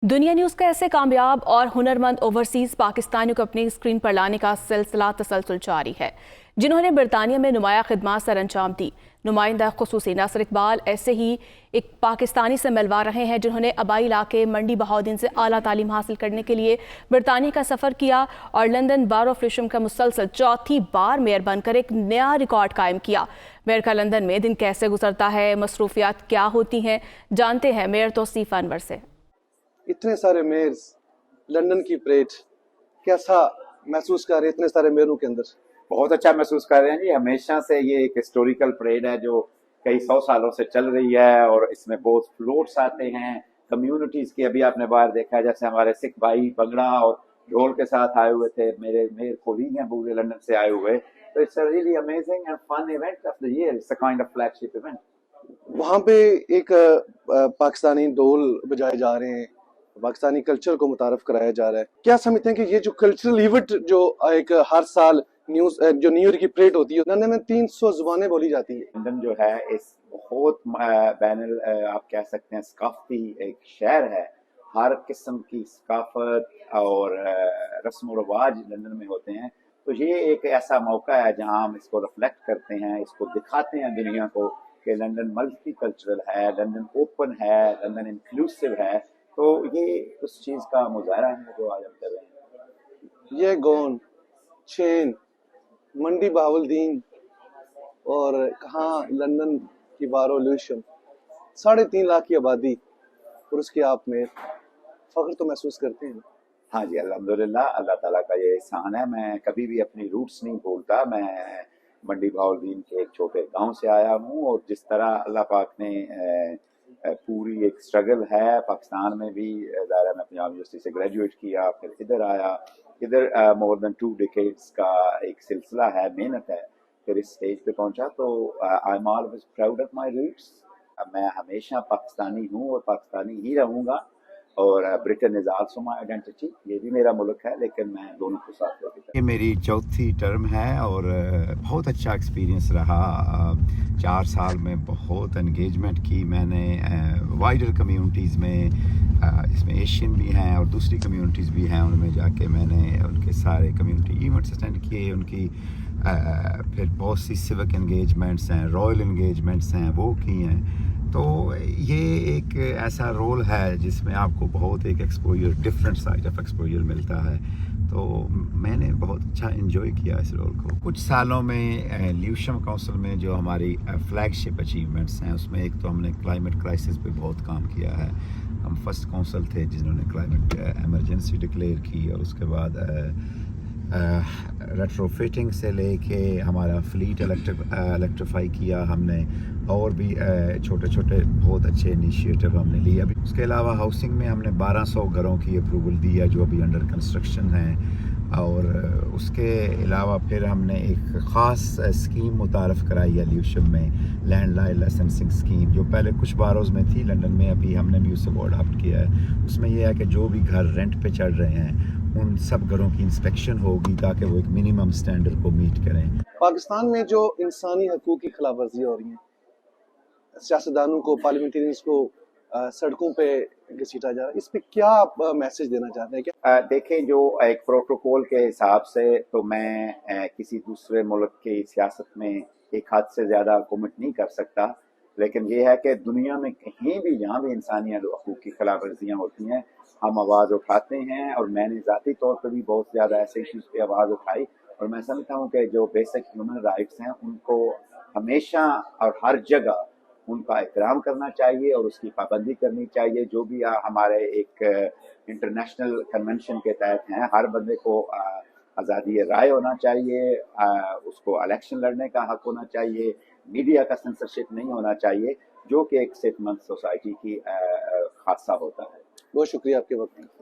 दुनिया न्यूज़ का ऐसे कामयाब और हुनरमंद ओवरसीज़ पाकिस्तानियों को अपनी स्क्रीन पर लाने का सिलसिला तसलसल जारी है, जिन्होंने बरतानिया में नुमाया खिदमात सर अंजाम दी। नुमाइंदा खुसूसी नासिर इकबाल ऐसे ही एक पाकिस्तानी से मिलवा रहे हैं जिन्होंने आबाई इलाके मंडी बहाउद्दीन से आला तालीम हासिल करने के लिए बरतानिया का सफ़र किया और लंदन बार ऑफ रिशम का मुसलसल चौथी बार मेयर बनकर एक नया रिकॉर्ड कायम किया। मेयर का लंदन में दिन कैसे गुजरता है, मसरूफियात क्या होती हैं, जानते हैं मेयर तौसीफ अनवर से। इतने सारे मेयर्स, लंदन की परेड, कैसा महसूस कर रहे हैं इतने सारे मेयरों के अंदर? बहुत अच्छा महसूस कर रहे हैं जी। हमेशा से ये एक हिस्टोरिकल परेड है जो कई 100 सालों से चल रही है और इसमें बहुत फ्लोट्स आते हैं कम्युनिटीज के। अभी आपने बाहर देखा है जैसे हमारे सिख भाई पगड़ा और ढोल के साथ आए हुए थे, मेरे कोलीग हैं पूरे लंदन से आए हुए। तो it's a really amazing and fun event of the year. It's a kind of flagship event. वहाँ पे एक पाकिस्तानी ढोल बजाए जा रहे हैं, पाकिस्तानी कल्चर को मुतारफ कराया जा रहा है। क्या समझते हैं कि ये जो कल्चरल इवेंट जो एक हर साल जो न्यू ईयर की परेड होती है, लंदन में 300 जुबानें बोली जाती है। लंदन जो है इस बहुत बैनल आप कह सकते हैं सकाफती एक शहर है। हर किस्म की सकाफत और रस्म व रवाज लंदन में होते हैं। तो ये एक ऐसा मौका है जहां हम इसको रिफ्लेक्ट करते हैं, इसको दिखाते हैं दुनिया को कि लंदन मल्टी कल्चरल है, लंदन ओपन है, लंदन इंक्लूसिव है। तो ये उस चीज का मुजाहरा है जो आज हम कर रहे हैं। ये गौन, चेन, मंडी बहाउद्दीन और कहाँ लंदन की बारो लूशम, 3.5 लाख की आबादी और उसके आप में फख्र तो महसूस करते हैं। हाँ जी, अल्हम्दुलिल्लाह, अल्लाह ताला का ये एहसान है। मैं कभी भी अपनी रूट्स नहीं भूलता। मैं मंडी बहाउद्दीन के एक छोटे गांव से आया हूँ और जिस तरह अल्लाह पाक ने पूरी एक स्ट्रगल है पाकिस्तान में भी। ज़ाहिर मैं पंजाब यूनिवर्सिटी से ग्रेजुएट किया, फिर इधर आया। इधर मोर देन 2 डिकेड्स का एक सिलसिला है, मेहनत है, फिर इस स्टेज पे पहुंचा। तो I am always proud of my roots. मैं हमेशा पाकिस्तानी हूँ और पाकिस्तानी ही रहूँगा। और Britain is also my identity. ये भी मेरा मुल्क है लेकिन मैं दोनों को साथ लेकर। ये मेरी चौथी टर्म है और बहुत अच्छा एक्सपीरियंस रहा। 4 साल में बहुत एंगेजमेंट की मैंने वाइडर कम्युनिटीज़ में, इसमें एशियन भी हैं और दूसरी कम्युनिटीज़ भी हैं। उनमें जाके मैंने उनके सारे कम्युनिटी इवेंट्स अटेंड किए। उनकी फिर बहुत सी सिविक एंगेजमेंट्स हैं, रॉयल एंगेजमेंट्स हैं, वो की हैं। तो ये एक ऐसा रोल है जिसमें आपको बहुत एक exposure, different side of exposure मिलता है। तो मैंने बहुत अच्छा एंजॉय किया इस रोल को। कुछ सालों में ल्यूशम काउंसिल में जो हमारी फ्लैगशिप अचीवमेंट्स हैं उसमें एक तो हमने क्लाइमेट क्राइसिस पे बहुत काम किया है। हम फर्स्ट काउंसिल थे जिन्होंने क्लाइमेट एमरजेंसी डिक्लेयर की और उसके बाद रेट्रोफिटिंग से लेके हमारा फ्लीट इलेक्ट्रीफाई किया हमने और भी छोटे छोटे बहुत अच्छे इनिशिएटिव हमने लिए। अभी उसके अलावा हाउसिंग में हमने 1200 घरों की अप्रूवल दी है जो अभी अंडर कंस्ट्रक्शन है। और उसके अलावा फिर हमने एक ख़ास स्कीम मुतारफ़ कराई है ल्यूशम में, लैंड लाइसेंसिंग स्कीम, जो पहले कुछ बारोज़ में थी लंदन में, अभी हमने भी उसे अडॉप्ट किया है। उसमें यह है कि जो भी घर रेंट पे चढ़ रहे हैं उन सब घरों की इंस्पेक्शन होगी ताकि वो एक मिनिमम स्टैंडर्ड को मीट करें। पाकिस्तान में जो इंसानी हकूक़ की खिलाफ वर्जी हो रही है, सियासतदानों को, पार्लियामेंटेरियंस को सड़कों पे घसीटा जा रहा है, इस पे क्या आप मैसेज देना चाहते हैं? क्या देखें, जो एक प्रोटोकॉल के हिसाब से तो मैं किसी दूसरे मुल्क की सियासत में एक हद से ज़्यादा कमेंट नहीं कर सकता। लेकिन ये है कि दुनिया में कहीं भी जहाँ भी इंसानी हकूक़ की खिलाफ वर्जियाँ होती हैं हम आवाज़ उठाते हैं। और मैंने ज़ाती तौर पर भी बहुत ज़्यादा ऐसे इश्यूज़ पे आवाज़ उठाई। और मैं समझता हूँ कि जो बेसिक ह्यूमन राइट्स हैं उनको हमेशा और हर जगह उनका एहतराम करना चाहिए और उसकी पाबंदी करनी चाहिए। जो भी हमारे एक इंटरनेशनल कन्वेंशन के तहत हैं, हर बंदे को आज़ादी राय होना चाहिए, उसको इलेक्शन लड़ने का हक होना चाहिए, मीडिया का सेंसरशिप नहीं होना चाहिए, जो कि एक सेहतमंद सोसाइटी की खासा होता है। बहुत शुक्रिया आपके वक्त।